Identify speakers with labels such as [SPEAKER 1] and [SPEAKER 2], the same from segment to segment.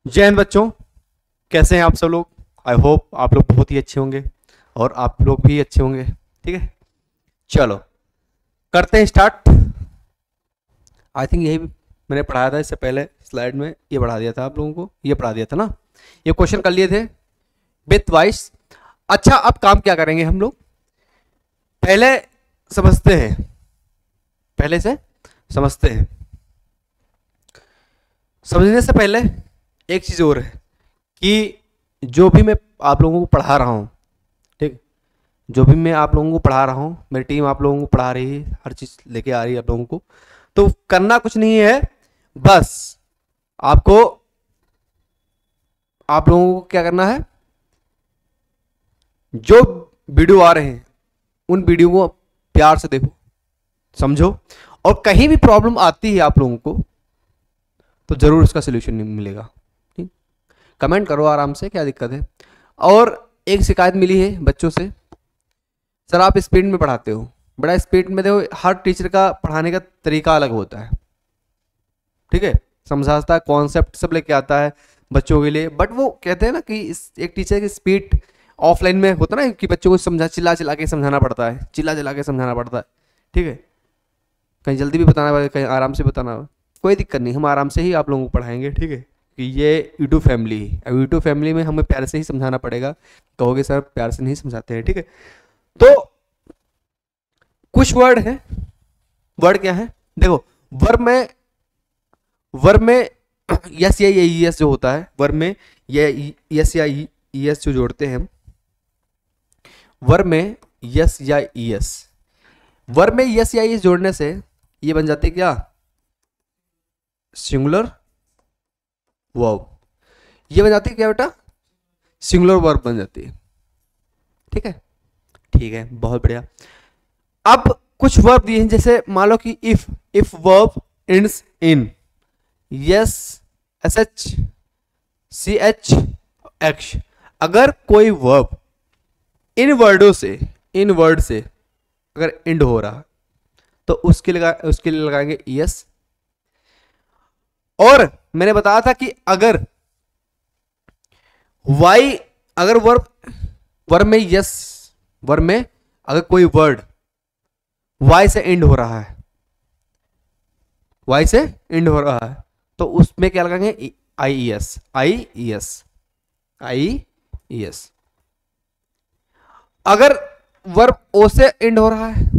[SPEAKER 1] जय हिंद बच्चों, कैसे हैं आप सब लोग। आई होप आप लोग बहुत ही अच्छे होंगे और आप लोग भी अच्छे होंगे। ठीक है, चलो करते हैं स्टार्ट। आई थिंक यही मैंने पढ़ाया था इससे पहले स्लाइड में, ये पढ़ा दिया था आप लोगों को, ये पढ़ा दिया था ना, ये क्वेश्चन कर लिए थे विथ वाइस। अच्छा, अब काम क्या करेंगे हम लोग, पहले समझते हैं, पहले से समझते हैं। समझने से पहले एक चीज़ और है कि जो भी मैं आप लोगों को पढ़ा रहा हूँ, ठीक, जो भी मैं आप लोगों को पढ़ा रहा हूँ, मेरी टीम आप लोगों को पढ़ा रही है, हर चीज़ लेके आ रही है आप लोगों को, तो करना कुछ नहीं है, बस आपको, आप लोगों को क्या करना है, जो वीडियो आ रहे हैं उन वीडियो को प्यार से देखो, समझो, और कहीं भी प्रॉब्लम आती है आप लोगों को तो जरूर इसका सोल्यूशन मिलेगा। ठीक, कमेंट करो आराम से, क्या दिक्कत है। और एक शिकायत मिली है बच्चों से, सर आप स्पीड में पढ़ाते हो, बड़ा स्पीड में। देखो, हर टीचर का पढ़ाने का तरीका अलग होता है, ठीक है, समझाता है, कॉन्सेप्ट सब लेके आता है बच्चों के लिए, बट वो कहते हैं ना कि एक टीचर की स्पीड ऑफलाइन में होता है ना कि बच्चों को समझा, चिल्ला चिल्ला के समझाना पड़ता है, चिल्ला चिल्ला के समझाना पड़ता है। ठीक है, कहीं जल्दी भी बताना पड़ेगा, कहीं आराम से बताना होगा, कोई दिक्कत नहीं, हम आराम से ही आप लोगों को पढ़ाएंगे। ठीक है, कि ये यूट्यूब फैमिली है, अब यूट्यूब फैमिली में हमें प्यार से ही समझाना पड़ेगा, कहोगे सर प्यार से नहीं समझाते हैं। ठीक है, तो कुछ वर्ड है, वर्ड क्या है, देखो, वर्ब में यस या ई एस जो होता है, वर्ब में ये यस या ई एस जो जोड़ते हैं हम, वर्ब में यस या ई एस, वर्ब में यस या ई एस जोड़ने से ये बन जाते क्या, सिंगुलर वर्ब, ये बन जाती है क्या बेटा, सिंगुलर वर्ब बन जाती है। ठीक है, ठीक है, बहुत बढ़िया। अब कुछ वर्ब दिए हैं, जैसे मान लो कि if verb ends in yes, S H, C H, X, अगर कोई वर्ब इन वर्डों से, इन वर्ड से अगर एंड हो रहा तो उसके लिए लगाएंगे यस। और मैंने बताया था कि अगर वाई, अगर वर्ब में यस, वर्ब में अगर कोई वर्ड वाई से एंड हो रहा है, वाई से एंड हो रहा है, तो उसमें क्या लगाएंगे, आई ई एस, आई ई एस, आई ई एस। अगर वर्ब ओ से एंड हो रहा है,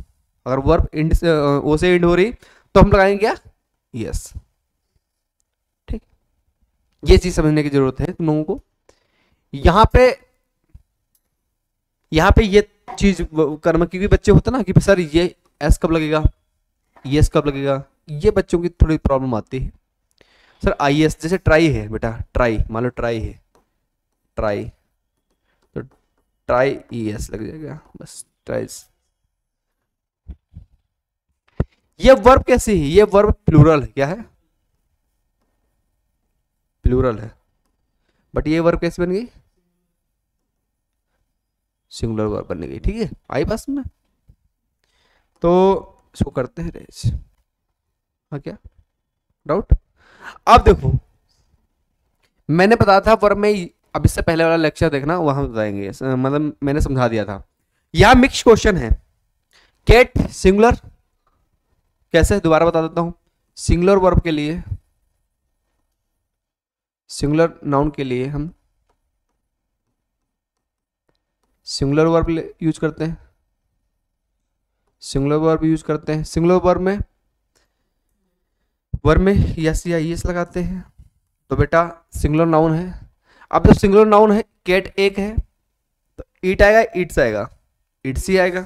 [SPEAKER 1] अगर वर्ब एंड से ओ से एंड हो रही तो हम लगाएंगे क्या, यस। ठीक, ये चीज समझने की जरूरत है तुम लोगों को। यहां पे, यहां पे ये चीज कर्म, क्योंकि बच्चे होते ना कि सर ये एस कब लगेगा, ये एस कब लगेगा, ये बच्चों की थोड़ी प्रॉब्लम आती है। सर आई एस, जैसे ट्राई है बेटा, ट्राई मान लो ट्राई है, ट्राई, तो ट्राई ई एस लग जाएगा, बस ट्राइस। ये वर्ब कैसी है, ये वर्ब प्लूरल है, क्या है, प्लूरल है, बट ये वर्ब कैसे बन गई, सिंगुलर वर्ब बन गई। ठीक है, आई पास में, तो इसको करते हैं रेज। हाँ, क्या डाउट। अब देखो, मैंने बताया था वर्ब में, अब इससे पहले वाला लेक्चर देखना, वहां बताएंगे, मतलब मैंने समझा दिया था। यहां मिक्स क्वेश्चन है, कैट सिंगुलर कैसे, दोबारा बता देता हूं। सिंगुलर वर्ब के लिए, सिंगुलर नाउन के लिए हम सिंगुलर वर्ब यूज करते हैं, सिंगुलर वर्ब यूज करते हैं। सिंगुलर वर्ब में यस या यस लगाते हैं, तो बेटा सिंगुलर नाउन है। अब जब सिंगुलर नाउन है, कैट एक है, तो ईट आएगा, ईट्स आएगा, इट्स ही आएगा।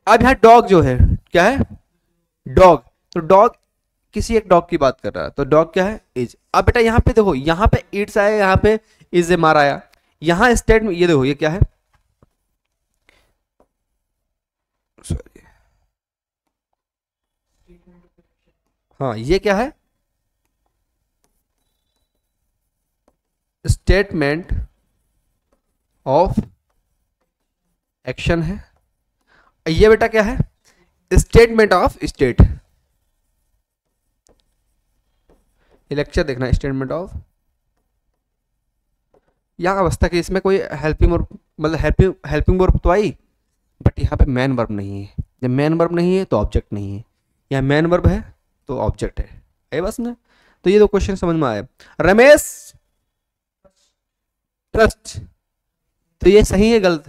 [SPEAKER 1] अब यहां डॉग जो है, क्या है, डॉग, तो डॉग किसी एक डॉग की बात कर रहा है, तो डॉग क्या है, इज। अब बेटा यहां पे देखो, यहां पे इट्स आया, यहां पे इज मार आया, यहां स्टेट में ये देखो, ये क्या है, सॉरी, हाँ ये क्या है, स्टेटमेंट ऑफ एक्शन है। ये बेटा क्या है, स्टेटमेंट ऑफ स्टेट, ये लेक्चर देखना, स्टेटमेंट ऑफ, यहाँ अवस्था की, इसमें कोई हेल्पिंग वर्ब, मतलब हेल्पिंग वर्ब तो आई, बट यहाँ पे मैन वर्ब नहीं है। जब मैन वर्ब नहीं है तो ऑब्जेक्ट नहीं है, यहाँ मैन वर्ब है तो ऑब्जेक्ट है बस में। तो ये दो क्वेश्चन समझ में आए। रमेश ट्रस्ट, तो ये सही है गलत?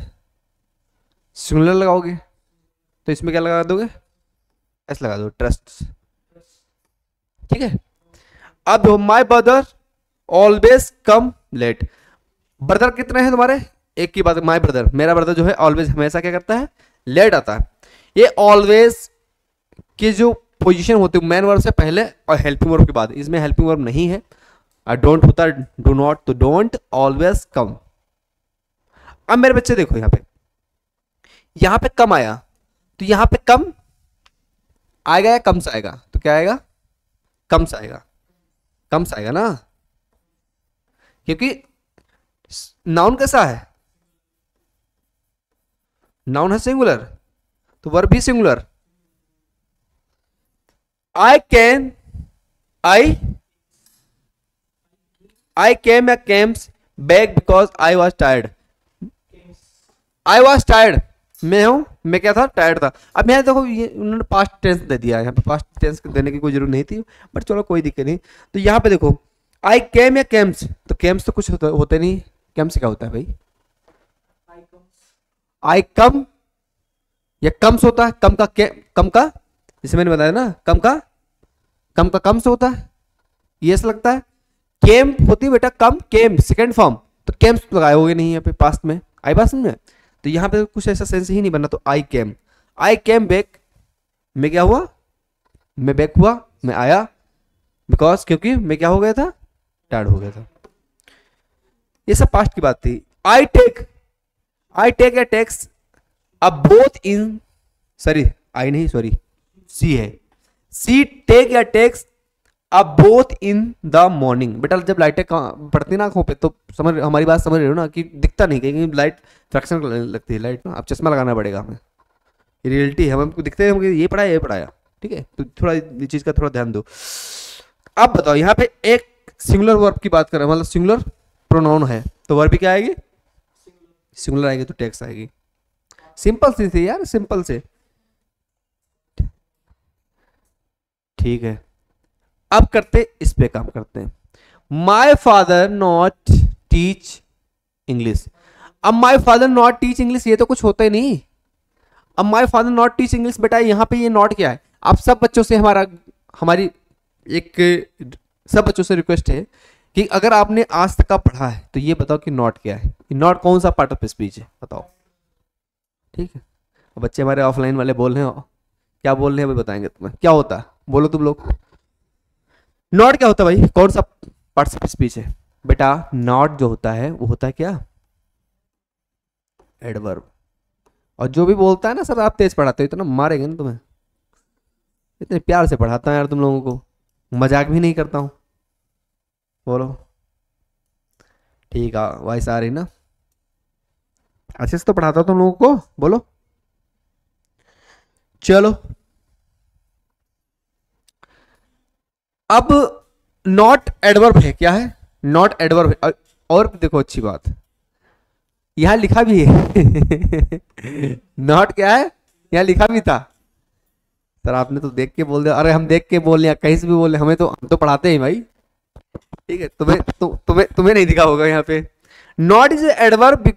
[SPEAKER 1] सिंगुलर लगाओगे तो इसमें क्या लगा दोगे, ऐसे लगा दो, ट्रस्ट। ठीक है। अब my brother always come late, brother कितने हैं तुम्हारे, एक की बात, माई ब्रदर, मेरा ब्रदर जो है ऑलवेज हमेशा क्या करता है, लेट आता है। ये ऑलवेज की जो पोजीशन होती है मैन वर्ब से पहले और हेल्पिंग वर्ब के बाद, इसमें हेल्पिंग वर्ब नहीं है, डोंट होता, डू नॉट, तो डोंट, ऑलवेज कम। अब मेरे बच्चे देखो यहां पे कम आया, तो यहां पे कम आएगा या कम से आएगा, तो क्या आएगा, कम से आएगा, कम से आएगा ना, क्योंकि नाउन कैसा है, नाउन है सिंगुलर, तो वर्ब भी सिंगुलर। आई कैन, आई केम या Kemps back because I was tired, I was tired, मैं क्या था, टायर्ड था। अब यहाँ देखो ये उन्होंने पास्ट टेंस दे दिया, यहाँ पे पास्ट टेंस देने की कोई जरूरत नहीं थी, बट चलो कोई दिक्कत नहीं। तो यहाँ पे देखो आई केम या केम्स, तो केम्स तो कुछ होते नहीं, केम्स क्या होता है भाई, आई कम या कम्स होता है, कम का जैसे मैंने बताया ना, कम का कम से होता है, ये ऐसा लगता है। केम होती है बेटा कम, केम सेकेंड फॉर्म, तो केम्स लगाए होगे नहीं यहाँ पे पास्ट में, आई बात समझ में, तो यहाँ पे कुछ ऐसा सेंस ही नहीं बना। तो आई केम बैक, मैं क्या हुआ, मैं बैक हुआ, मैं आया, बिकॉज क्योंकि मैं क्या हो गया था, टायर्ड हो गया था। ये सब पास्ट की बात थी। आई टेक या टेक्स, अब बोथ इन, सॉरी आई नहीं, सॉरी सी है, सी टेक या टेक्स अब बोथ इन द मॉर्निंग। बेटा जब लाइटें पड़ती ना आंखों पे तो समझ, हमारी बात समझ रहे हो ना, कि दिखता नहीं कहीं लाइट फ्रैक्शन लगती है लाइट ना, अब चश्मा लगाना पड़ेगा हमें, रियलिटी है, हमको दिखते हैं ये पढ़ाया, ठीक है, तो थोड़ा ये चीज़ का थोड़ा ध्यान दो। अब बताओ यहाँ पे एक सिंगुलर वर्ब की बात कर रहे हैं, मतलब सिंगुलर प्रोनाउन है, तो वर्ब भी क्या आएगी, सिंगुलर आएगी, तो टेक्स्ट आएगी। सिंपल सी थी यार, सिंपल से, ठीक है। अब करते इस पे काम करते हैं, my father not teach English. अब my father not teach English, ये तो कुछ होता ही नहीं। अब my father not teach English, बेटा यहाँ पे ये नॉट क्या है, आप सब बच्चों से हमारी सब बच्चों से रिक्वेस्ट है कि अगर आपने आज तक का पढ़ा है तो ये बताओ कि नॉट क्या है, नॉट कौन सा पार्ट ऑफ स्पीच है, बताओ, ठीक है। बच्चे हमारे ऑफलाइन वाले बोल रहे हैं, क्या बोल रहे हैं अभी बताएंगे तुम्हें, क्या होता है बोलो तुम लोग, नॉट क्या होता है भाई, कौन सा पार्ट ऑफ स्पीच है बेटा, नॉट जो होता है वो होता है क्या, एडवर्ब। और जो भी बोलता है ना सर आप तेज पढ़ाते हो, इतना मारेंगे ना तुम्हें, इतने प्यार से पढ़ाता हूँ यार तुम लोगों को, मजाक भी नहीं करता हूँ, बोलो ठीक है, वॉइस आ रही ना, अच्छे से तो पढ़ाता हूँ तुम लोगों को, बोलो चलो। अब नॉट एडवर्ब है, क्या है, नॉट एडवर्ब है। और देखो अच्छी बात, यहां लिखा भी है नॉट क्या है, यहां लिखा भी था, सर आपने तो देख के बोल दिया, अरे हम देख के बोल लिया, कहीं से भी बोल, हमें तो, हम तो पढ़ाते हैं भाई, ठीक है, तुम्हें नहीं दिखा होगा यहाँ पे। Not is adverb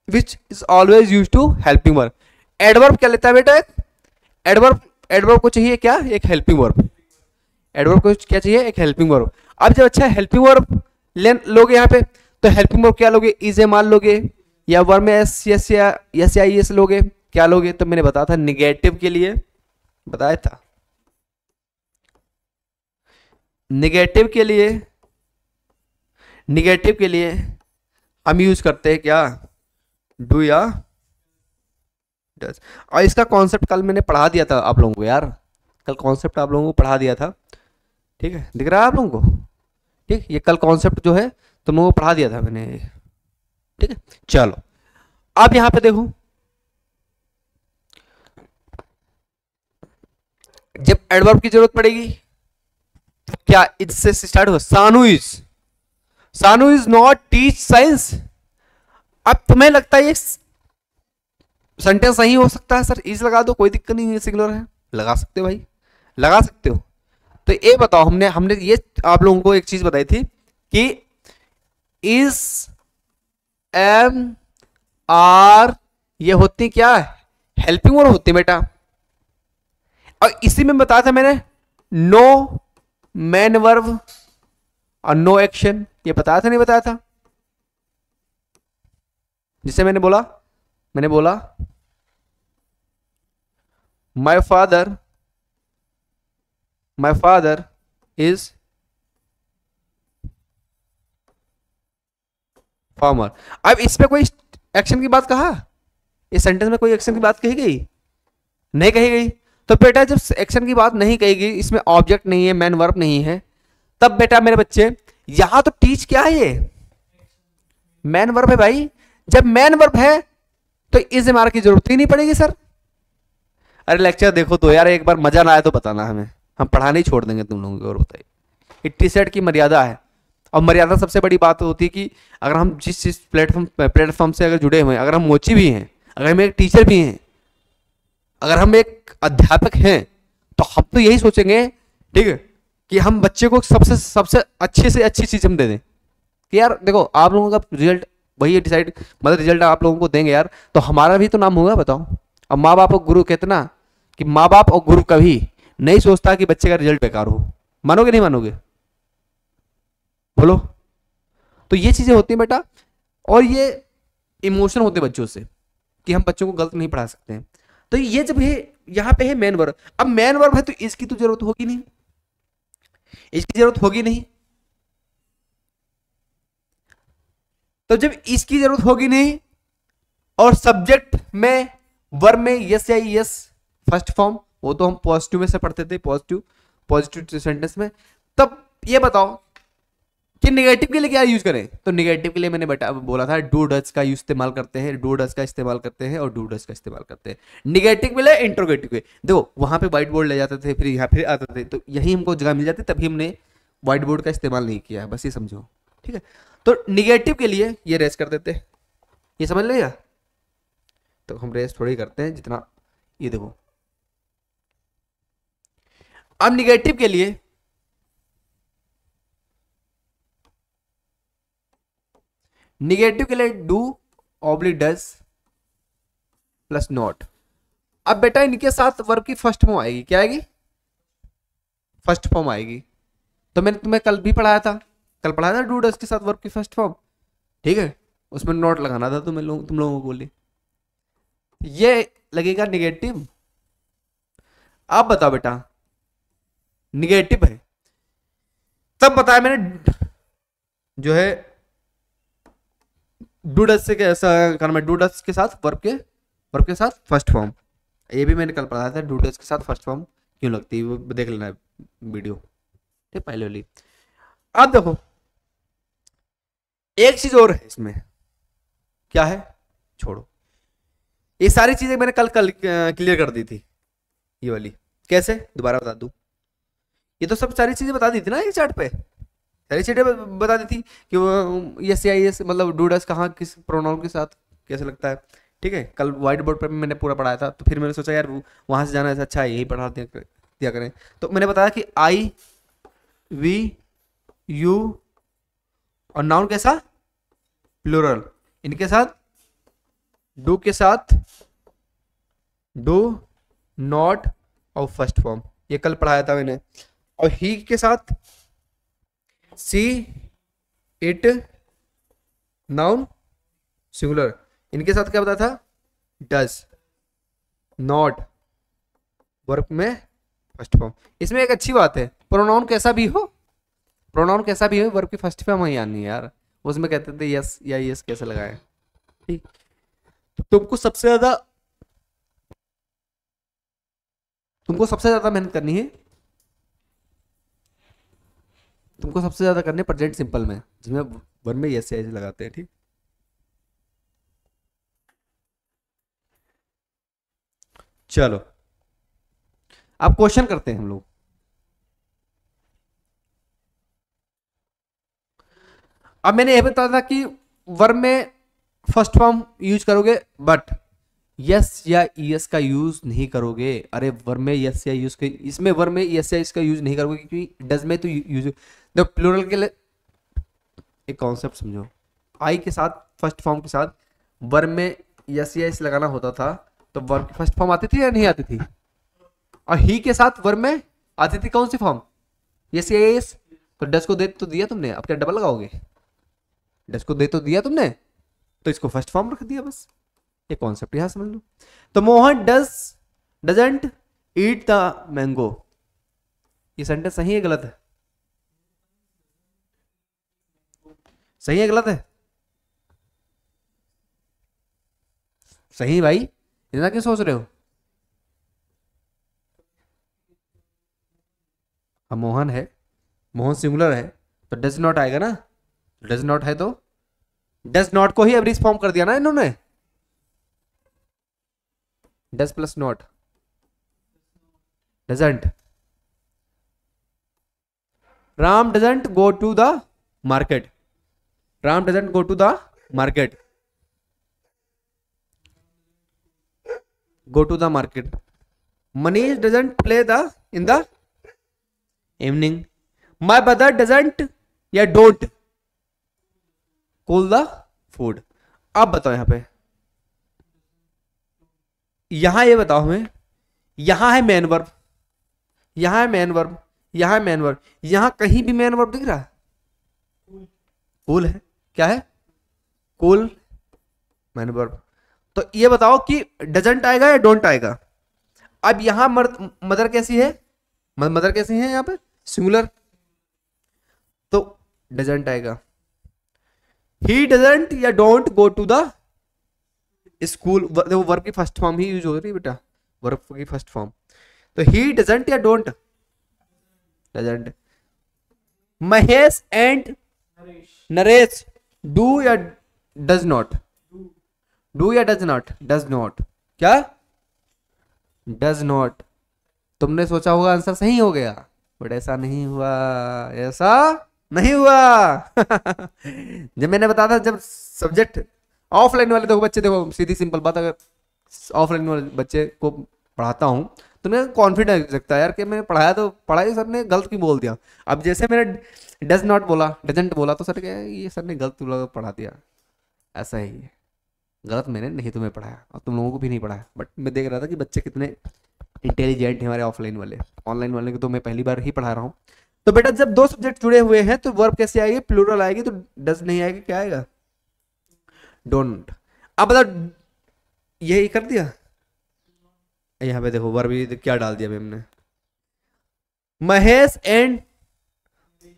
[SPEAKER 1] which is always use to helping verb. Adverb क्या लेता है बेटा, एडवर्ब को चाहिए क्या, एक हेल्पिंग वर्ब, एडवर्ब को क्या चाहिए, एक हेल्पिंग वर्ब। अब जब अच्छा हेल्पिंग वर्ब लोगे यहाँ पे, तो हेल्पिंग वर्ब क्या लोगे, इज ए मान लोगे, या वर्ब में एस यस या यस या एस लोगे, क्या लोगे, तो मैंने बताया था निगेटिव के लिए, बताया था निगेटिव के लिए हम यूज करते हैं क्या, डू या डज। और इसका कॉन्सेप्ट कल मैंने पढ़ा दिया था आप लोगों को यार, कल कॉन्सेप्ट आप लोगों को पढ़ा दिया था, ठीक है, दिख रहा है आप लोगों को, ठीक, ये कल कॉन्सेप्ट जो है तुम लोगों को पढ़ा दिया था मैंने, ठीक है। चलो अब यहां पे देखो, जब एडवर्ब की जरूरत पड़ेगी तो क्या इससे स्टार्ट हो, सानू इज नॉट टीच साइंस। अब तुम्हें लगता है ये सेंटेंस सही हो सकता है सर, इज लगा दो, कोई दिक्कत नहीं है, सिंगुलर है, लगा सकते हो भाई, लगा सकते हो। तो ये बताओ, हमने हमने ये आप लोगों को एक चीज बताई थी कि इज, एम, आर, ये होती क्या, हेल्पिंग वर्ब होती है बेटा। और इसी में बताया था मैंने नो मैन वर्ब और नो एक्शन, ये बताया था नहीं बताया था, जिसे मैंने बोला माय फादर इज फार्मर। अब इसमें कोई एक्शन की बात कहा, इस सेंटेंस में कोई एक्शन की बात कही गई, नहीं कही गई। तो बेटा जब एक्शन की बात नहीं कही गई, इसमें ऑब्जेक्ट नहीं है, मैन वर्ब नहीं है, तब बेटा मेरे बच्चे यहां तो टीच क्या है, ये मैन वर्ब है भाई। जब मैन वर्ब है तो इज एम आर की जरूरत ही नहीं पड़ेगी सर। अरे लेक्चर देखो तो यार, एक बार मजा ना आए तो बताना हमें, हम पढ़ाना ही छोड़ देंगे तुम लोगों को। और बताइए, इट्टी सेट की मर्यादा है, और मर्यादा सबसे बड़ी बात होती है कि अगर हम जिस प्लेटफॉर्म से अगर जुड़े हुए हैं, अगर हम मोची भी हैं, अगर हम एक टीचर भी हैं, अगर हम एक अध्यापक हैं, तो हम तो यही सोचेंगे, ठीक है, कि हम बच्चे को सबसे सबसे अच्छे से अच्छी चीज हम दे दें कि यार देखो आप लोगों का रिजल्ट वही डिसाइड, मतलब रिजल्ट आप लोगों को देंगे यार, तो हमारा भी तो नाम होगा, बताओ। अब माँ बाप और गुरु कहते ना कि माँ बाप और गुरु कभी नहीं सोचता कि बच्चे का रिजल्ट बेकार हो, मानोगे नहीं मानोगे, बोलो। तो ये चीजें होती हैं बेटा, और ये इमोशन होते बच्चों से कि हम बच्चों को गलत नहीं पढ़ा सकते हैं। तो ये जब ये यहां पे है मैन वर्ब, अब मैन वर्ब है तो इसकी तो जरूरत होगी नहीं, इसकी जरूरत होगी नहीं। तो जब इसकी जरूरत होगी नहीं, और सब्जेक्ट में वर्ब में यस या यस फर्स्ट फॉर्म, वो तो हम पॉजिटिव में से पढ़ते थे, पॉजिटिव सेंटेंस में, तब ये बताओ कि निगेटिव के लिए क्या यूज करें। तो निगेटिव के लिए मैंने बोला था डू डज का इस्तेमाल करते हैं, डू डज का इस्तेमाल करते हैं और डू डज का इस्तेमाल करते हैं। निगेटिव के लिए इंट्रोगेटिव के, देखो वहां पे व्हाइट बोर्ड ले जाते थे, फिर यहाँ फिर आते थे, तो यही हमको जगह मिल जाती, तभी हमने व्हाइट बोर्ड का इस्तेमाल नहीं किया, बस ये समझो, ठीक है। तो निगेटिव के लिए ये रेस कर देते, ये समझ लेगा। तो हम रेस थोड़ी करते हैं जितना, ये देखो अब निगेटिव के लिए do oblique does plus not. अब बेटा इनके साथ वर्ब की फर्स्ट फॉर्म आएगी, क्या आएगी, फर्स्ट फॉर्म आएगी। तो मैंने तुम्हें कल भी पढ़ाया था, डू डज के साथ वर्ब की फर्स्ट फॉर्म, ठीक है, उसमें नॉट लगाना था तुम लोगों को बोली, ये लगेगा निगेटिव। आप बताओ बेटा निगेटिव है, तब बताया मैंने जो है डू डज से कैसा करना है, डू डज के साथ वर्ब के साथ फर्स्ट फॉर्म, ये भी मैंने कल पढ़ाया था, डू डज के साथ फर्स्ट फॉर्म क्यों लगती है, वो देख लेना वीडियो, ठीक पहले वाली। अब देखो एक चीज और है इसमें, क्या है, छोड़ो, ये सारी चीजें मैंने कल क्लियर कर दी थी, ये वाली कैसे दोबारा बता दूं, ये तो सब सारी चीजें बता दी थी ना एक चार्ट पे, सारी चीजें बता दी थी कि वो यस या यस मतलब डू डज कहाँ किस प्रोनाउन के साथ कैसे लगता है, ठीक है। कल व्हाइट बोर्ड पर मैंने पूरा पढ़ाया था, तो फिर मैंने सोचा यार वहां से जाना ऐसा अच्छा है, यही पढ़ा दिया करें। तो मैंने बताया कि आई, वी, यू और नाउन कैसा प्लूरल, इनके साथ डू के साथ डू नॉट और फर्स्ट फॉर्म, ये कल पढ़ाया था मैंने। और ही के साथ सी, इट, नाउन सिंगुलर, इनके साथ क्या बताया था, डज, नॉट, वर्ब में फर्स्ट फॉर्म। इसमें एक अच्छी बात है, प्रोनाउन कैसा भी हो वर्ब की फर्स्ट फॉर्म ही आनी है यार, उसमें कहते थे यस या यस कैसे लगाए, ठीक। तो तुमको सबसे ज्यादा मेहनत करनी है, तुमको सबसे ज्यादा करनी है प्रेजेंट सिंपल में, जिसमें वर्ब में यस या यस लगाते हैं, ठीक। चलो अब क्वेश्चन करते हैं हम लोग। अब मैंने यह बताया था कि वर्ब में फर्स्ट फॉर्म यूज करोगे, बट यस या यस का यूज नहीं करोगे। अरे वर्ब में यस या यूज के, इसमें वर्ब में यस या इसका यूज नहीं करोगे, क्योंकि डज में तो यूज, देखो प्लूरल के लिए एक कॉन्सेप्ट समझो, आई के साथ फर्स्ट फॉर्म के साथ वर्ब में यस या इस लगाना होता था, तो वर्ब की फर्स्ट फॉर्म आती थी या नहीं आती थी? और ही के साथ वर्ब में आती थी कौन सी फॉर्म? यस या यस। तो डस को दे तो दिया तुमने, अब क्या डबल लगाओगे? डस को दे तो दिया तुमने, तो इसको फर्स्ट फॉर्म रख दिया बस। ये कॉन्सेप्ट यहां समझ लो। तो Mohan doesn't eat the mango, ये सेंटेंस सही है गलत है? सही है गलत है? सही है भाई, इतना क्यों सोच रहे हो? अब मोहन है, मोहन सिंगुलर है, तो डज नॉट आएगा ना। डज नॉट है तो डज नॉट को ही एवरेज फॉर्म कर दिया ना इन्होंने, does plus not, doesn't. Ram doesn't go to the market, Ram doesn't go to the market, go to the market. Manish doesn't play the in the evening. My brother doesn't या don't cool the food. अब बताओ यहां पे, यहां ये बताओ हमें, यहां है मैन वर्ब, यहां है मैन वर्ब, यहां है मैन वर्ब, यहां कहीं भी मैन वर्ब दिख रहा है? कूल है, क्या है? Cool man verb. तो ये बताओ कि डजंट आएगा या डोंट आएगा? अब यहां मदर कैसी है? मदर कैसी है यहां पे? सिंगुलर, तो डजंट आएगा। ही डजंट या don't go to the school, देखो वर्ब की फर्स्ट फॉर्म ही यूज हो रही है बेटा, वर्ब की फर्स्ट फॉर्म। तो ही डजंट या don't? Doesn't. Mahesh and Naresh do या डज नॉट? डू या डज नॉट? Does not. क्या? Does not. तुमने सोचा होगा आंसर सही हो गया, बट ऐसा नहीं हुआ, ऐसा नहीं हुआ। जब मैंने बताया था, जब सब्जेक्ट ऑफलाइन वाले, देखो बच्चे, देखो सीधी सिंपल बात, अगर ऑफलाइन वाले बच्चे को पढ़ाता हूँ तो मैं कॉन्फिडेंस लगता है यार कि मैंने पढ़ाया, तो पढ़ाई सर ने गलत क्यों बोल दिया। अब जैसे मैंने डज नॉट बोला, डजेंट बोला, तो सर क्या ये सर ने गलत पढ़ा दिया, ऐसा ही है। गलत मैंने नहीं तुम्हें पढ़ाया और तुम लोगों को भी नहीं पढ़ाया, बट मैं देख रहा था कि बच्चे कितने इंटेलिजेंट है हमारे ऑफलाइन वाले। ऑनलाइन वाले को तो मैं पहली बार ही पढ़ा रहा हूँ। तो बेटा जब दो सब्जेक्ट जुड़े हुए हैं तो वर्ब कैसे आएगी? प्लूरल आएगी, तो डज नहीं आएगी, क्या आएगा? डोंट। अब बताओ, यही कर दिया। यहाँ पे देखो वर्ब क्या डाल दिया हमने, Mahesh and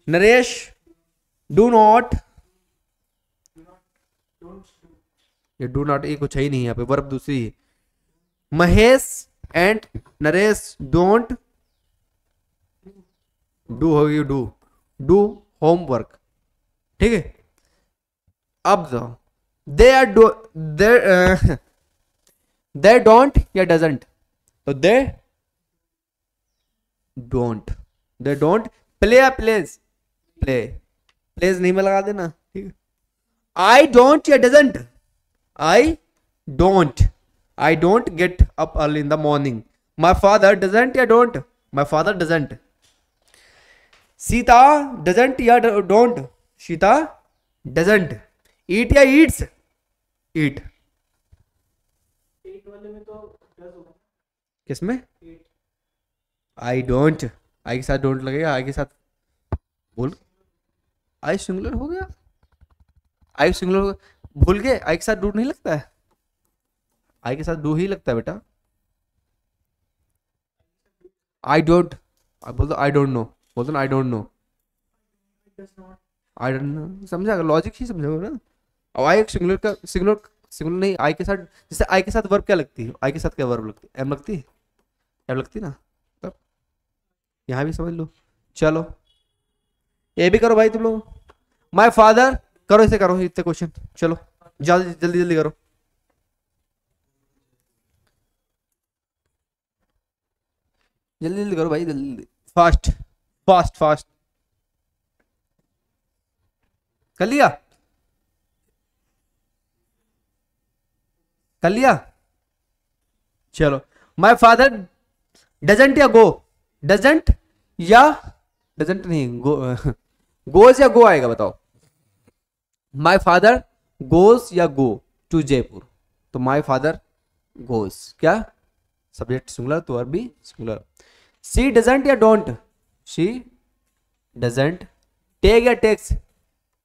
[SPEAKER 1] Naresh do not, ये डू नॉट ये कुछ है ही नहीं, यहाँ पे वर्ब दूसरी है। Mahesh and Naresh don't do, होगी डू, डू होमवर्क, ठीक है। अब दो, they are do, they don't या डजंट? तो they don't, they don't play या प्लेज? प्ले, प्लेज नहीं में लगा देना, ठीक है। आई डोंट या डजंट? I don't, I don't get up early in the morning. My father doesn't या don't? My father doesn't. Sita doesn't या डोंट? सीता डजंट। ईट या ईट्स? ईट। किसमें? आई डोंट, आई के साथ डोंट लगेगा, आई के साथ बोल, आई सिंगुलर हो गया, आई सिंगुलर भूल गए, आई के साथ डू नहीं लगता है, आई के साथ डू ही लगता है बेटा। आई डोंट, बोल दो आई डोंट नो, बोल दो ना I don't know, I don't know, समझा? लॉजिक ही समझोगे ना। अब आई सिंगुलर का, सिंगुलर सिंगुलर नहीं, आई के साथ, जैसे आई के साथ वर्ब क्या लगती है? आई के साथ क्या वर्ब लगती है? एम लगती है, एम लगती है ना, तब यहाँ भी समझ लो। चलो ये भी करो भाई तुम लोग, माय फादर, करो इसे, करो इतने क्वेश्चन, चलो जल्दी जल्दी जल्दी करो। जल्दी जल्दी करो भाई, जल्दी जल्दी, फास्ट फास्ट फास्ट। कर लिया, कर लिया, चलो। माई फादर डजेंट या गो, डजेंट या डजेंट नहीं, गो गोज या गो आएगा बताओ। माई फादर गोज या गो टू जयपुर, तो माई फादर गोज क्या, सब्जेक्ट सिंगुलर तो वर्ब भी सिंगुलर। शी डजेंट या डोंट, शी डजेंट। टेक या टेक्स,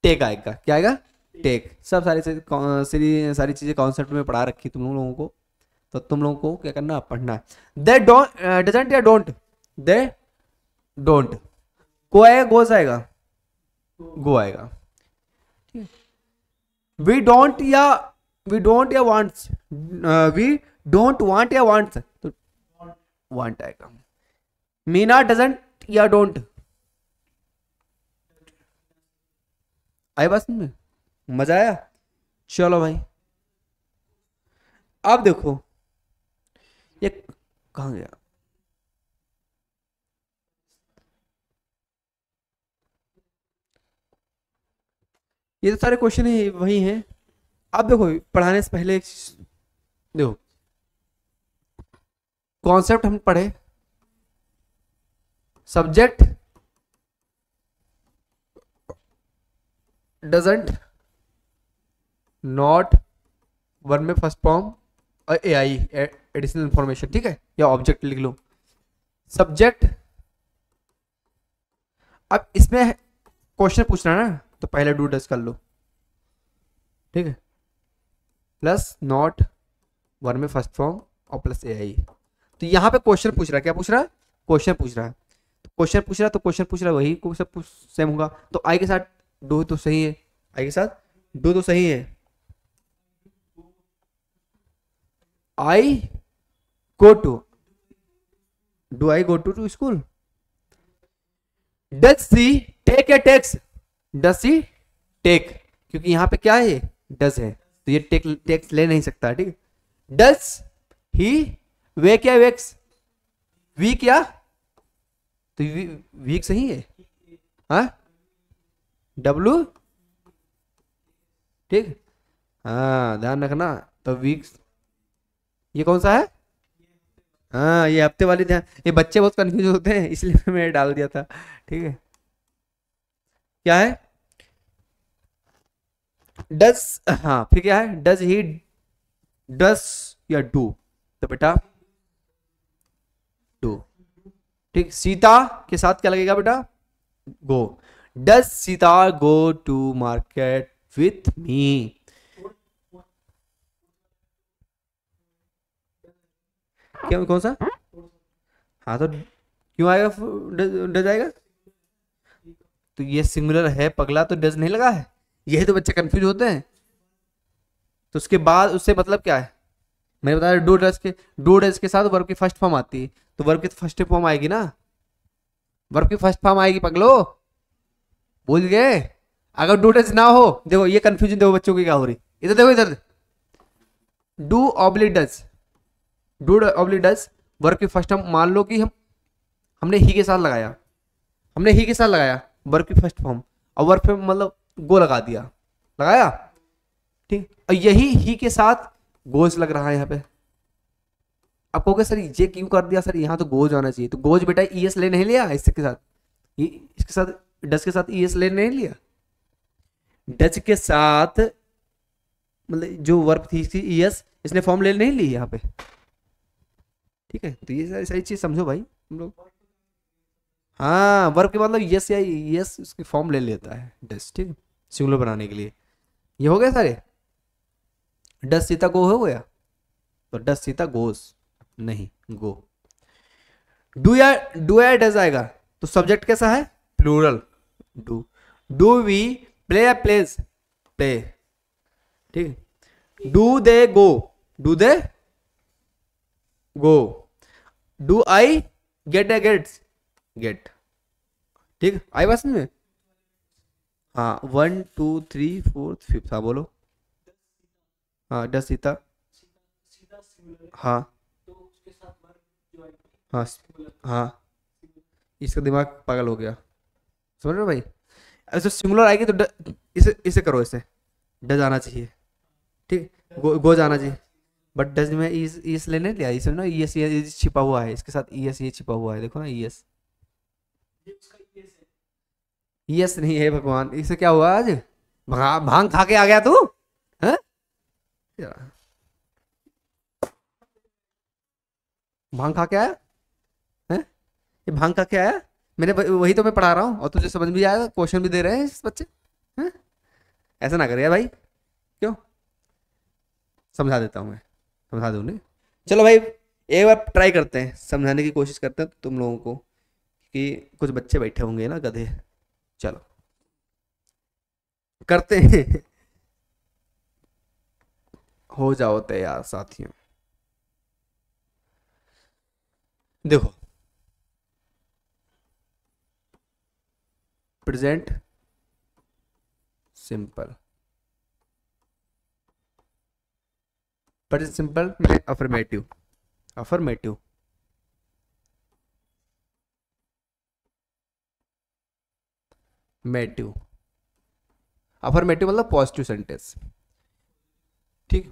[SPEAKER 1] टेक आएगा, क्या आएगा, टेक। सब सारी चीजें कॉन्सेप्ट में पढ़ा रखी तुम लोगों को, तो तुम लोगों को क्या करना, पढ़ना है। दे डोंट डजेंट या डोंट, दे डोंट। को आएगा गोज आएगा, गो आएगा। वी डोंट या वांट्स, वी डोंट वांट या वांट्स, तो वांट आएगा। मीना डजेंट या डोंट, आई बात में, मजा आया। चलो भाई अब देखो ये कहाँ गया, ये तो सारे क्वेश्चन ही वही हैं। अब देखो पढ़ाने से पहले एक देखो कॉन्सेप्ट हम पढ़े, सब्जेक्ट डजंट, नॉट, वर्ब में फर्स्ट फॉर्म और ए आई एडिशनल इंफॉर्मेशन, ठीक है, या ऑब्जेक्ट लिख लो सब्जेक्ट। अब इसमें क्वेश्चन पूछना है ना, तो पहले डू डज कर लो, ठीक है, प्लस नॉट, वर्ब में फर्स्ट फॉर्म और प्लस ए आई। तो यहाँ पे क्वेश्चन पूछ रहा है, क्या पूछ रहा है, क्वेश्चन पूछ रहा है। तो क्वेश्चन पूछ रहा है, तो क्वेश्चन पूछ रहा है वही क्वेश्चन सेम होगा। तो आई के साथ डू तो सही है, आई के साथ डू तो सही है। I go to, do I go to school. Does she take या टेक्स, डज सी टेक, क्योंकि यहां पे क्या है, डज है, तो ये टेक्स ले नहीं सकता, ठीक है। डज ही वेक या वेक्स, वीक या, तो वीक सही है, हाँ डब्लू, ठीक, हाँ ध्यान रखना। तो वीक्स ये कौन सा है, हाँ ये हफ्ते वाली, ध्यान, ये बच्चे बहुत कंफ्यूज होते हैं इसलिए मैंने डाल दिया था, ठीक है। क्या है, डज, हाँ फिर क्या है, डज ही, डज या डू, तो बेटा डू, ठीक। सीता के साथ क्या लगेगा बेटा, go. Does Sita go to market with me, क्या कौन सा, हाँ तो क्यों आएगा, डज आएगा, तो ये सिंगुलर है पगला, तो डज नहीं लगा है, यही तो बच्चे कंफ्यूज होते हैं। तो उसके बाद उससे मतलब क्या है, मैंने बताया डू डज के साथ वर्ब की फर्स्ट फॉर्म आती है, तो वर्ब की फर्स्ट फॉर्म आएगी ना, वर्ब की फर्स्ट फॉर्म आएगी पगलो, भूल गए। अगर डू डज ना हो, देखो ये कंफ्यूजन देखो बच्चों की क्या हो रही, इधर देखो इधर, do oblique does, do oblique does, verb की फर्स्ट फॉर्म मान लो कि हमने ही के साथ लगाया, हमने ही के साथ लगाया वर्ब की फर्स्ट फॉर्म, और वर्ब पे मतलब गो लगा दिया, लगाया, ठीक। और यही ही के साथ गोज लग रहा है यहाँ पे। अब कहोगे सर ये क्यों कर दिया सर, यहाँ तो गोज आना चाहिए, तो गोज बेटा ई एस ले नहीं लिया इसके साथ, इसके साथ डज के साथ ई एस ले नहीं लिया, डज के साथ मतलब जो वर्ब थी इसकी ई एस, इसने फॉर्म ले नहीं ली यहाँ पे, ठीक है। तो ये सारी चीज समझो भाई हम लोग, हाँ वर्ब के मतलब यस या यस उसकी फॉर्म ले लेता है डज, ठीक है, सिंगुलर बनाने के लिए। ये हो गया सारे, डज सीता गो हो गया, तो डज सीता गोस नहीं गो। डू या डज आएगा, तो सब्जेक्ट कैसा है, plural, do. Do we play या प्लेज, प्ले, ठीक। Do they go, do they go. Do I get या गेट्स, गेट, ठीक। आई बस में, हाँ 1 2 3 4 5, हाँ बोलो, हाँ डज सीता, हाँ हाँ हाँ, इसका दिमाग पागल हो गया, समझ रहे हो भाई। ऐसे सिंगुलर आएगी तो इसे इसे करो, इसे डज आना चाहिए, ठीक, गो जाना चाहिए, बट डज में ईएस लेने लिया, इसमें ना ईएस ये छिपा हुआ है, इसके साथ ईएस ये छिपा हुआ है, देखो ना ईएस, ईएस नहीं है भगवान, इसे क्या हुआ आज, भांग खा के आ गया तू, हैं? भांग खा के आया, हैं? ये भांग खा के आया, मैंने वही तो मैं पढ़ा रहा हूँ और तुझे समझ भी आया, क्वेश्चन भी दे रहे हैं इस बच्चे, हैं? ऐसा ना करिए भाई, क्यों, समझा देता हूँ मैं, समझा दूँ नहीं, चलो भाई एक बार ट्राई करते हैं, समझाने की कोशिश करते हैं तुम लोगों को, कि कुछ बच्चे बैठे होंगे ना गधे, चलो करते हैं। हो जाओ तैयार साथियों, देखो प्रेजेंट सिंपल, प्रेजेंट सिंपल में अफर्मेटिव, अफर्मेटिव मेटिव, अफर्मेटिव मतलब पॉजिटिव सेंटेंस, ठीक,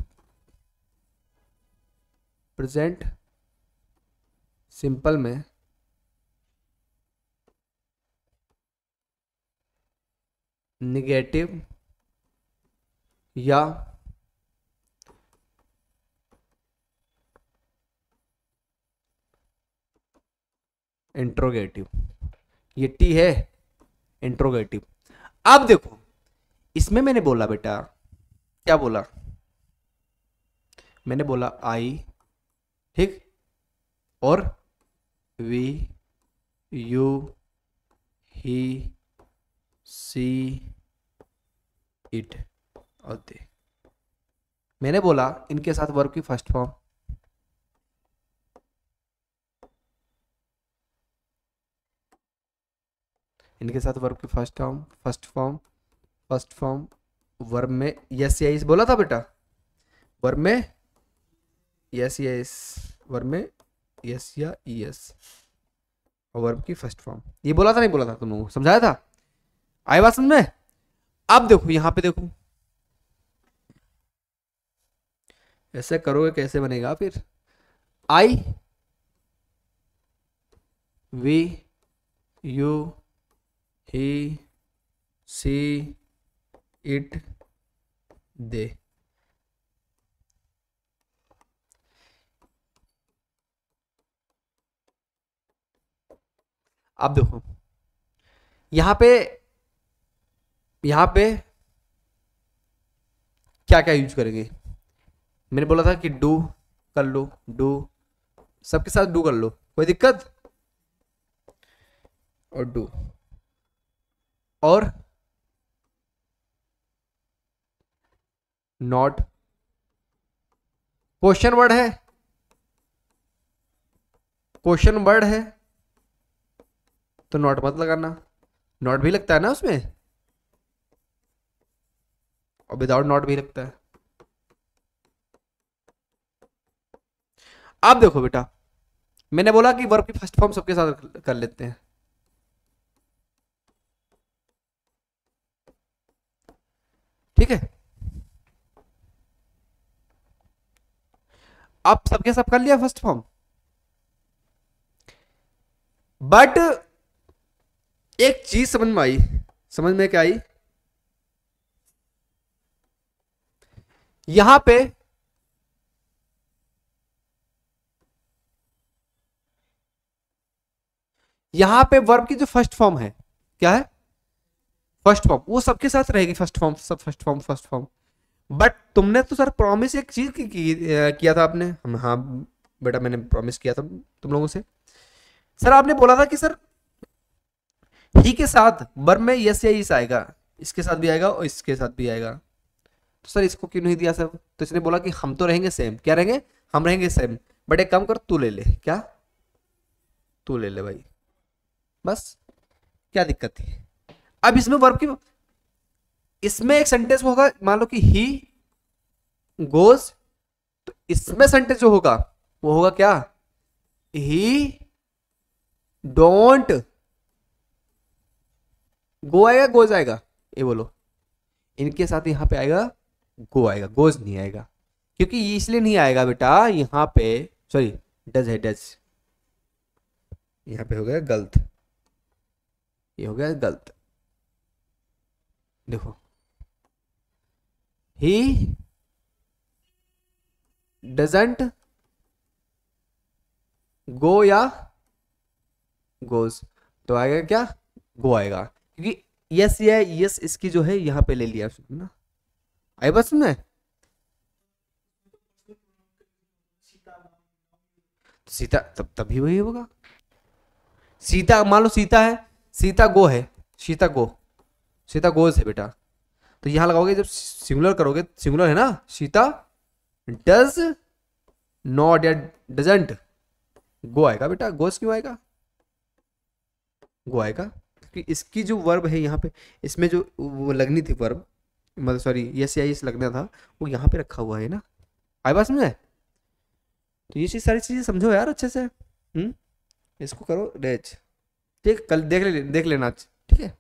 [SPEAKER 1] प्रेजेंट सिंपल में निगेटिव या इंट्रोगेटिव, ये टी है इंट्रोगेटिव। अब देखो इसमें मैंने बोला बेटा, क्या बोला, मैंने बोला आई, ठीक, और we, you, he, she, it और दे, मैंने बोला इनके साथ वर्ब की फर्स्ट फॉर्म, इनके साथ वर्ब की first form, first form verb में यस या इस बोला था बेटा, वर्ब में यस या इस, वर्ब में यस या ईएस, और वर्ब की फर्स्ट फॉर्म, ये बोला था नहीं बोला था तुम लोगों को, समझाया था, आई बात समझ में। अब देखो यहां पे देखो, ऐसे करोगे कैसे बनेगा फिर, I, we, you, he, she, it, they, अब देखो यहां पे क्या क्या यूज करेंगे, मैंने बोला था कि डू कर लो, डू सबके साथ डू कर लो, कोई दिक्कत, और डू, और नॉट, क्वेश्चन वर्ड है, क्वेश्चन वर्ड है तो नॉट मत लगाना, नॉट भी लगता है ना उसमें, और विदाउट नॉट भी लगता है। अब देखो बेटा मैंने बोला कि वर्ब की फर्स्ट फॉर्म सबके साथ कर लेते हैं, ठीक है, अब सबके सब कर लिया फर्स्ट फॉर्म, बट एक चीज समझ में आई, समझ में क्या आई, यहां पे वर्ब की जो फर्स्ट फॉर्म है, क्या है, फर्स्ट फॉर्म, वो सबके साथ रहेगी, फर्स्ट फॉर्म, सब first form, first form, but तुमने तो सर प्रॉमिस एक चीज किया था आपने, हम हाँ बेटा मैंने प्रॉमिस किया था तुम लोगों से, सर आपने बोला था कि सर ही के साथ वर्ब में यस या इस आएगा, इसके साथ भी आएगा और इसके साथ भी आएगा, तो सर इसको क्यों नहीं दिया सर, तो इसने बोला कि हम तो रहेंगे सेम, क्या रहेंगे, हम रहेंगे सेम, बट एक काम कर तू ले ले, क्या, तू ले ले भाई, बस क्या दिक्कत थी। अब इसमें वर्ब की, इसमें एक सेंटेंस होगा, मान लो कि ही गोज, तो इसमें सेंटेंस जो होगा वो होगा क्या, ही डोंट गो आएगा गोज आएगा, ये बोलो। इनके साथ यहाँ पे आएगा गो आएगा, गोज नहीं आएगा, क्योंकि ये इसलिए नहीं आएगा बेटा यहाँ पे, सॉरी डज है, डज यहाँ पे हो गया गलत, ये हो गया गलत। देखो ही डजंट गो या गोज, तो आएगा क्या, गो आएगा, क्योंकि यस ये यस इसकी जो है यहाँ पे ले लिया ना। आई बात सुन में, सीता तब तभी वही होगा। सीता मान लो सीता है, सीता गो है, सीता गो, सीता गोज है बेटा, तो यहां लगाओगे जब सिंगुलर करोगे, सिंगुलर है ना, सीता डज नॉट या डजंट गो आएगा बेटा, गोज क्यों आएगा, गो आएगा क्योंकि इसकी जो वर्ब है यहाँ पे, इसमें जो वो लगनी थी वर्ब, मतलब सॉरी यस या यस लगना था, वो यहाँ पे रखा हुआ है ना। आई बात समझे, तो ये चीज सारी चीजें समझो यार अच्छे से। इसको करो डैच, ठीक, कल देख लेना आज, ठीक है।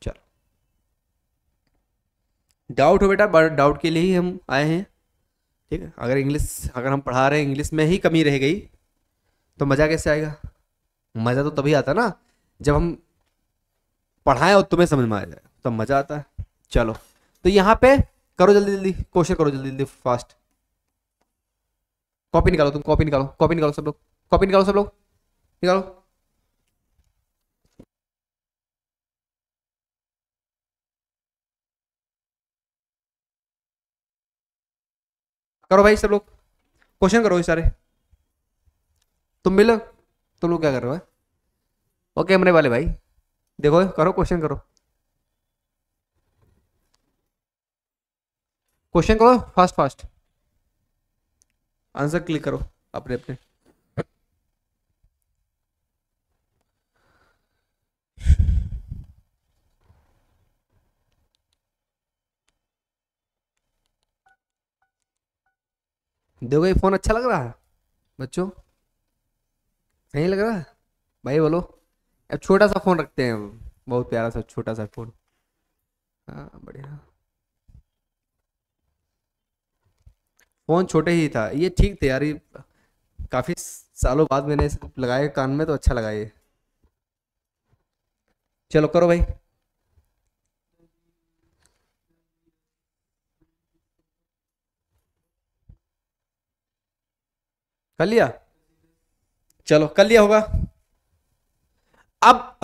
[SPEAKER 1] चलो डाउट हो बेटा, डाउट के लिए ही हम आए हैं, ठीक है। अगर हम पढ़ा रहे हैं इंग्लिश में ही कमी रह गई तो मज़ा कैसे आएगा, मज़ा तो तभी आता ना जब हम पढ़ाएं और तुम्हें समझ में आ जाए, तब मज़ा आता है। चलो तो यहाँ पे करो जल्दी जल्दी क्वेश्चन, करो जल्दी जल्दी फास्ट, कॉपी निकालो तुम, कॉपी निकालो, कॉपी निकालो सब लोग, कॉपी निकालो सब लोग, निकालो। करो भाई सब लोग, क्वेश्चन करो ये सारे। तुम मिलो, तुम लोग क्या कर रहे हो, ओ कैमरे वाले भाई, देखो करो क्वेश्चन, करो क्वेश्चन, करो फास्ट फास्ट, आंसर क्लिक करो अपने अपने। देखो ये फोन अच्छा लग रहा है बच्चों, नहीं लग रहा है भाई बोलो। अब छोटा सा फोन रखते हैं, बहुत प्यारा सा छोटा सा फोन, हाँ बढ़िया फोन, छोटे ही था ये, ठीक थे यार ये, काफी सालों बाद मैंने इसे लगाया कान में तो अच्छा लगा ये। चलो करो भाई, कर लिया, चलो कर लिया होगा। अब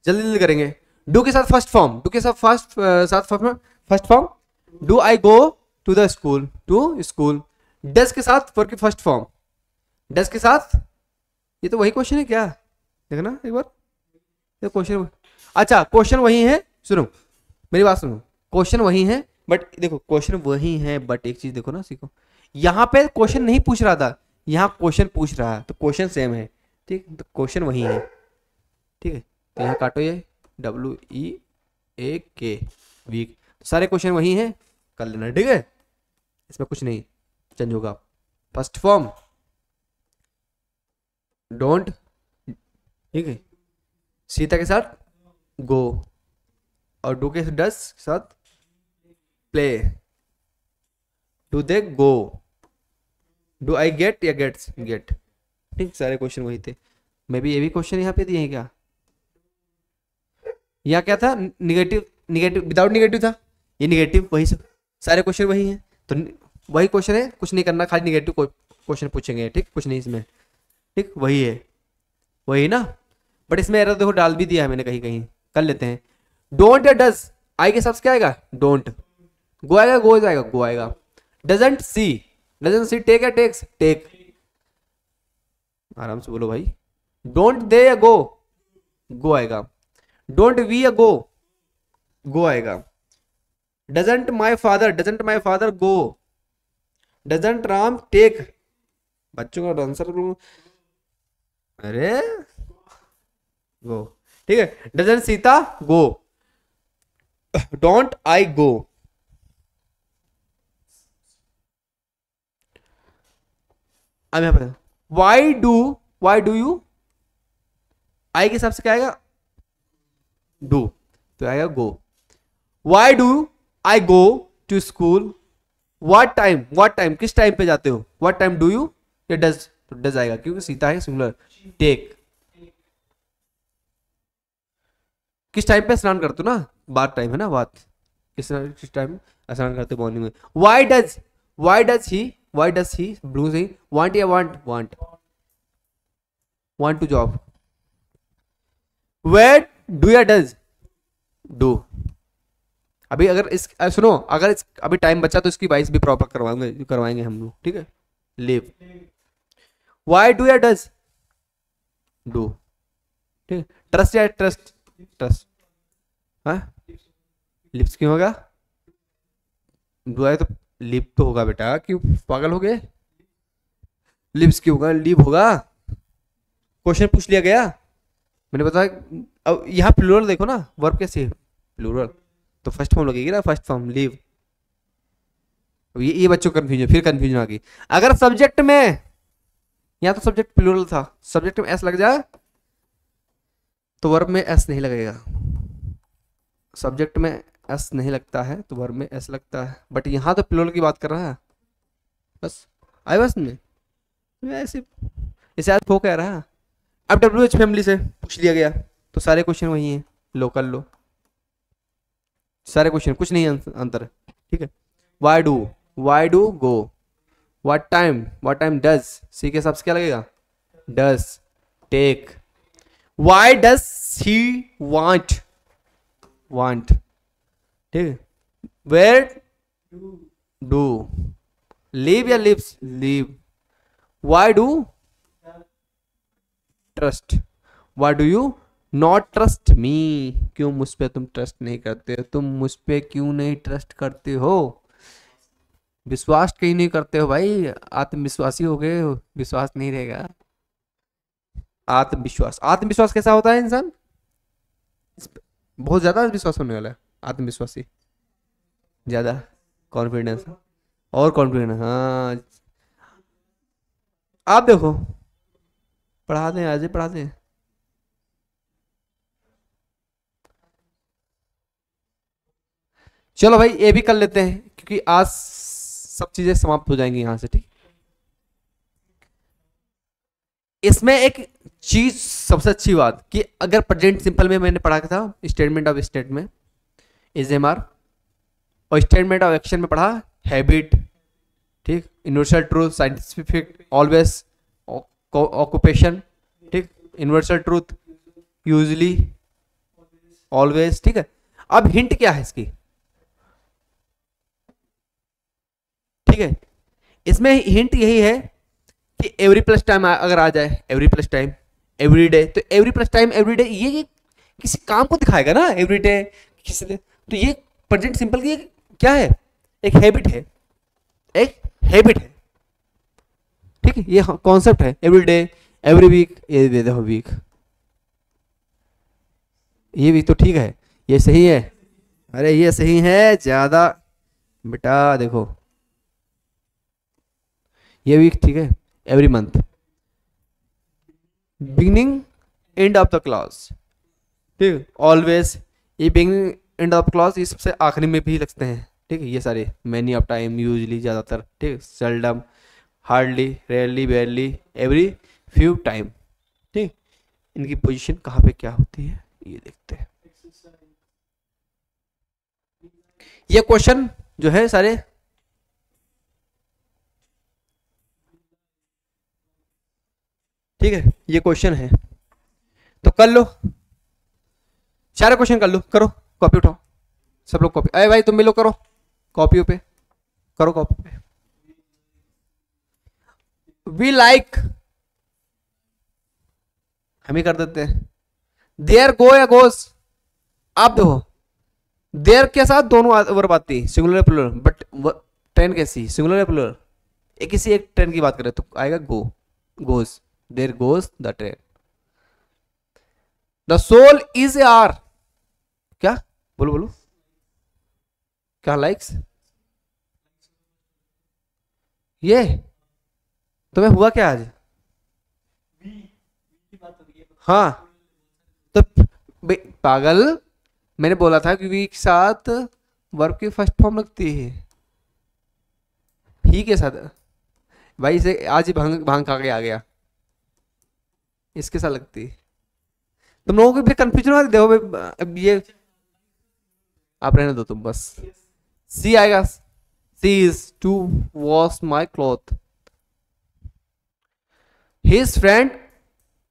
[SPEAKER 1] जल्दी जल्दी करेंगे, डू के साथ फर्स्ट फॉर्म, डू के साथ first form, do I go to the school, to school. Does के साथ वर्ब की फर्स्ट फॉर्म, डस के साथ, ये तो वही क्वेश्चन है क्या, देखना एक बार, ये क्वेश्चन, अच्छा क्वेश्चन वही है, सुनो मेरी बात सुनो, क्वेश्चन वही है बट देखो क्वेश्चन वही है बट एक चीज देखो ना, सीखो, यहाँ पे क्वेश्चन नहीं पूछ रहा था, यहाँ क्वेश्चन पूछ रहा है, तो क्वेश्चन सेम है, ठीक, तो क्वेश्चन वही है, ठीक है। तो यहाँ काटो ये WEAK वीक, सारे क्वेश्चन वही हैं, कर लेना, ठीक है, इसमें कुछ नहीं चेंज होगा। फर्स्ट फॉर्म डोंट, ठीक है, सीता के साथ गो, और डू के डस के साथ play, do they go, do I get या गेट्स गेट, ठीक, सारे क्वेश्चन वही थे। मे बी ये भी क्वेश्चन यहाँ पे दिए हैं क्या, यहाँ क्या था, निगेटिव, निगेटिव विदाउट निगेटिव था, ये निगेटिव, वही सब सारे क्वेश्चन वही हैं, तो वही क्वेश्चन है, कुछ नहीं करना, खाली निगेटिव क्वेश्चन पूछेंगे, ठीक, कुछ नहीं इसमें, ठीक, वही है, वही ना, बट इसमें एरर देखो डाल भी दिया है मैंने कहीं कहीं, कर लेते हैं। डोंट या डज, आई के साथ क्या आएगा, डोंट, गो आएगा, गो जाएगा, गो आएगा। डजंट सी टेक या टेक्स, टेक, आराम से बोलो भाई। डोंट दे या गो, गो आएगा। डोंट वी या गो, गो आएगा। Doesn't my father go, doesn't Ram take, बच्चों का आंसर, अरे गो, ठीक है। Doesn't Sita go, don't I go, अब यहां पर वाई डू यू, आई के हिसाब से क्या आएगा, डू, तो आएगा go. Why do I go to school, what time, what time किस टाइम पे जाते हो, व्हाट टाइम डू यू, ये डज, तो डज आएगा क्योंकि सीता है सिंगुलर। टेक, किस टाइम पे स्नान करते हो ना, बात टाइम है ना, बात किस टाइम स्नान करते मॉर्निंग में। Why does, why does he blue से वांट, या want to job. Where do या डज, डू। अभी अगर इस सुनो, अगर इस अभी टाइम बचा तो इसकी 22 भी प्रॉपर करवाएंगे हम लोग, ठीक है। लिव, वाई डू या डज, डू, ठीक है। ट्रस्ट या ट्रस्ट, ट्रस्ट, हाँ लिप्स क्यों होगा, डू है तो लिप तो होगा बेटा, क्यों पागल हो गए, लिप्स क्यों होगा, लिप होगा, क्वेश्चन पूछ लिया गया, मैंने बताया। अब यहाँ प्लूरल देखो ना, वर्ब कैसे है प्लूरल, तो फर्स्ट फॉर्म लगेगी ना, फर्स्ट फॉर्म लिव। ये बच्चों कंफ्यूजन, फिर कंफ्यूजन आ गई। अगर सब्जेक्ट में, यहाँ तो सब्जेक्ट प्लूरल था, सब्जेक्ट में एस लग जाए तो वर्ब में एस नहीं लगेगा, सब्जेक्ट में एस नहीं लगता है तो वर्ब में एस लगता है, बट यहाँ तो प्लूरल की बात कर रहा है बस, आई बस में ऐसे इसे आज हो कह रहा है। अब डब्ल्यू एच फैमिली से पूछ लिया गया तो सारे क्वेश्चन वही हैं, लो कर लो सारे क्वेश्चन, कुछ नहीं अंतर है, ठीक है। Why do go, what time does, she के हिसाब से क्या लगेगा, does. Take, why does he want, ठीक है। वेयर डू, लीव या lives, live. Why do trust, why do you not trust me, क्यों मुझ पे तुम ट्रस्ट नहीं करते हो, तुम मुझ पे क्यों नहीं ट्रस्ट करते हो, विश्वास कहीं नहीं करते हो भाई, आत्मविश्वासी हो गए हो, विश्वास नहीं रहेगा। आत्मविश्वास कैसा होता है इंसान, बहुत ज्यादा विश्वास होने वाला है, आत्मविश्वासी ज्यादा, कॉन्फिडेंस और कॉन्फिडेंस, हाँ। आप देखो पढ़ा दें, आज ही पढ़ा दें, चलो भाई ये भी कर लेते हैं क्योंकि आज सब चीजें समाप्त हो जाएंगी यहां से, ठीक। इसमें एक चीज सबसे अच्छी बात कि अगर प्रेजेंट सिंपल में मैंने पढ़ा था स्टेटमेंट ऑफ स्टेट में एसएमआर, और स्टेटमेंट ऑफ एक्शन में पढ़ा हैबिट, ठीक, universal truth, scientific, always, occupation, ठीक, यूनिवर्सल ट्रूथ, यूजली, ऑलवेज, ठीक है। अब हिंट क्या है इसकी, ठीक है, इसमें हिंट यही है कि एवरी प्लस टाइम अगर आ जाए, every plus time every day, तो every plus time every day ये किसी काम को दिखाएगा ना, एवरी डे किसी डे, तो ये प्रेजेंट सिंपल की क्या है, एक हैबिट है, एक हैबिट है, ठीक है, ये कॉन्सेप्ट है, एवरी डे, एवरी वीक, ये दे दो वीक, ये भी तो ठीक है, ये सही है, अरे ये सही है ज्यादा बेटा, देखो ये वीक, ठीक है, every month, beginning end of the class, ठीक, ऑलवेज, ये बिगिनिंग एंड ऑफ क्लास ये सबसे आखिरी में भी लगते हैं, ठीक है, ये सारे मैनी ऑफ टाइम, यूजली, ज्यादातर, ठीक, seldom, hardly, rarely, बेयरली, every few time, ठीक, इनकी पोजीशन कहाँ पे क्या होती है ये देखते हैं। ये क्वेश्चन जो है सारे ठीक है, ये क्वेश्चन है तो कर लो, सारे क्वेश्चन कर लो, करो कॉपी उठाओ, सब लोग कॉपी, अरे भाई तुम भी लो, करो कॉपी पे, करो कॉपी पे। वी लाइक, हम ही कर देते हैं, देयर गो या गोस, आप देखो देयर के साथ दोनों वर्ब आती है, सिंगुलर प्लूरल, बट ट्रेन कैसी, सिंगुलर प्लूरल, एक किसी एक ट्रेन की बात करें तो आएगा go, goes, there goes the train. The soul is are, क्या बोलो बोलो, क्या लाइक्स, ये तुम्हें हुआ क्या आज, हाँ तो पागल, मैंने बोला था कि वी के साथ वर्ब की फर्स्ट फॉर्म लगती है, ही के साथ। भाई इसे आज ही भांग भांग खा के आ गया, इसके साथ लगती है। तुम लोगों को भी कंफ्यूजन हो देखो भाई, अब ये आप रहने दो तुम बस। सी आएगा, she is to wash my cloth. His friend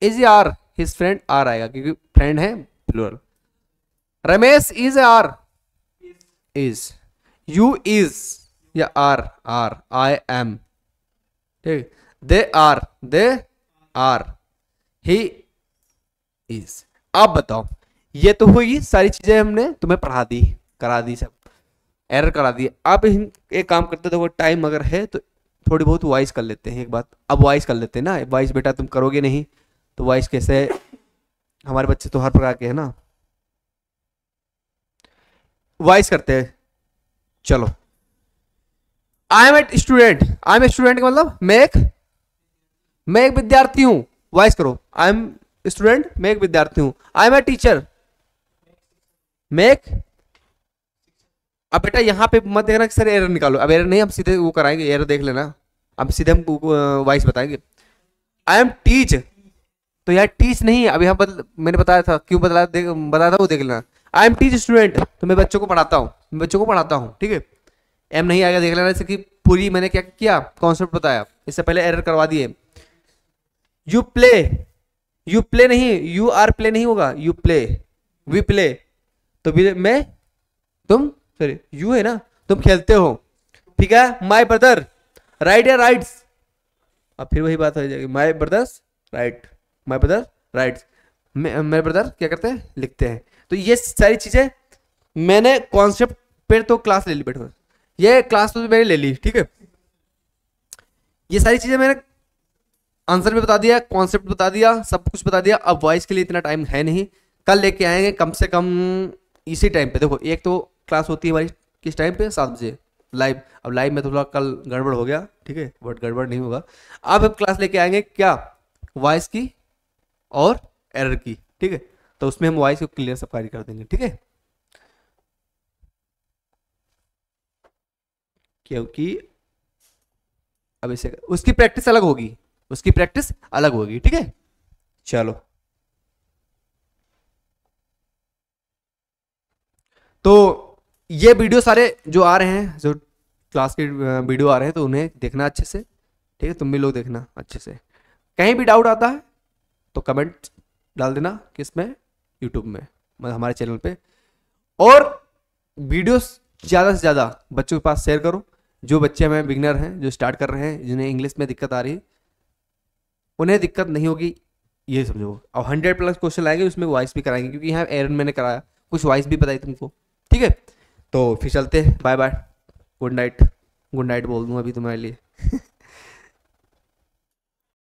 [SPEAKER 1] is are, his friend are आएगा क्योंकि फ्रेंड है plural. Ramesh is are, is. You is या आर, आर आई एम, ठीक। They are, he is. अब बताओ, ये तो हुई सारी चीजें हमने तुम्हें पढ़ा दी, करा दी, सब एरर करा दी। अब एक काम करते, देखो टाइम अगर है तो थोड़ी बहुत वॉइस कर लेते हैं एक बात। अब वॉइस कर लेते हैं ना, वॉइस बेटा तुम करोगे नहीं तो वॉइस कैसे, हमारे बच्चे तो हर प्रकार के हैं ना। वॉइस करते हैं, चलो। I am a student, I am a student का मतलब मैं एक विद्यार्थी हूं। वॉइस करो, आई एम स्टूडेंट, मैं एक विद्यार्थी हूं। आई एम ए टीचर, मैं एक। अब बेटा यहाँ पे मत देखना कि सर एरर निकालो, अब एरर नहीं, हम सीधे वो कराएंगे, एरर देख लेना, अब सीधे हम वॉइस बताएंगे। आई एम टीच, तो यार टीच नहीं, अभी हम मैंने बताया था, क्यों बताया था वो देख लेना। आई एम टीच स्टूडेंट, तो मैं बच्चों को पढ़ाता हूँ, ठीक है। एम नहीं आएगा देख लेना, जैसे कि पूरी मैंने क्या किया, कॉन्सेप्ट बताया, इससे पहले एरर करवा दिए। यू प्ले नहीं, यू आर प्ले नहीं होगा, यू प्ले, वी प्ले, तो मैं, तुम, सॉरी यू है ना, तुम खेलते हो, ठीक है। माई ब्रदर राइट या राइट्स, अब फिर वही बात हो जाएगी, my brothers write, my brother writes, मेरे ब्रदर क्या करते हैं, लिखते हैं। तो ये सारी चीजें मैंने कॉन्सेप्ट पे तो क्लास ले ली बैठो, ये क्लास तो मैंने ले ली, ठीक है। ये सारी चीजें मैंने आंसर में बता दिया, कॉन्सेप्ट बता दिया, सब कुछ बता दिया। अब वॉइस के लिए इतना टाइम है नहीं, कल लेके आएंगे कम से कम इसी टाइम पे। देखो एक तो क्लास होती है हमारी किस टाइम पे, 7 बजे लाइव। अब लाइव में थोड़ा कल गड़बड़ हो गया, ठीक है, बट गड़बड़ नहीं होगा। अब हम क्लास लेके आएंगे क्या, वॉइस की और एरर की, ठीक है। तो उसमें हम वॉइस को क्लियर सफारी कर देंगे, ठीक है। क्योंकि अब इसे उसकी प्रैक्टिस अलग होगी, उसकी प्रैक्टिस अलग होगी, ठीक है। चलो, तो ये वीडियो सारे जो आ रहे हैं, जो क्लास के वीडियो आ रहे हैं, तो उन्हें देखना अच्छे से, ठीक है। तुम भी लोग देखना अच्छे से। कहीं भी डाउट आता है तो कमेंट डाल देना, किसमें, यूट्यूब में, मतलब हमारे चैनल पे। और वीडियोस ज़्यादा से ज़्यादा बच्चों के पास शेयर करो। जो बच्चे हमें बिगनर हैं, जो स्टार्ट कर रहे हैं, जिन्हें इंग्लिश में दिक्कत आ रही है, उन्हें दिक्कत नहीं होगी, ये समझो। अब 100+ क्वेश्चन आएंगे, उसमें वॉइस भी कराएंगे, क्योंकि यहाँ एरन मैंने कराया, कुछ वॉइस भी बताई तुमको, ठीक है। तो फिर चलते हैं, bye bye, good night. Good night बोल दूँ अभी तुम्हारे लिए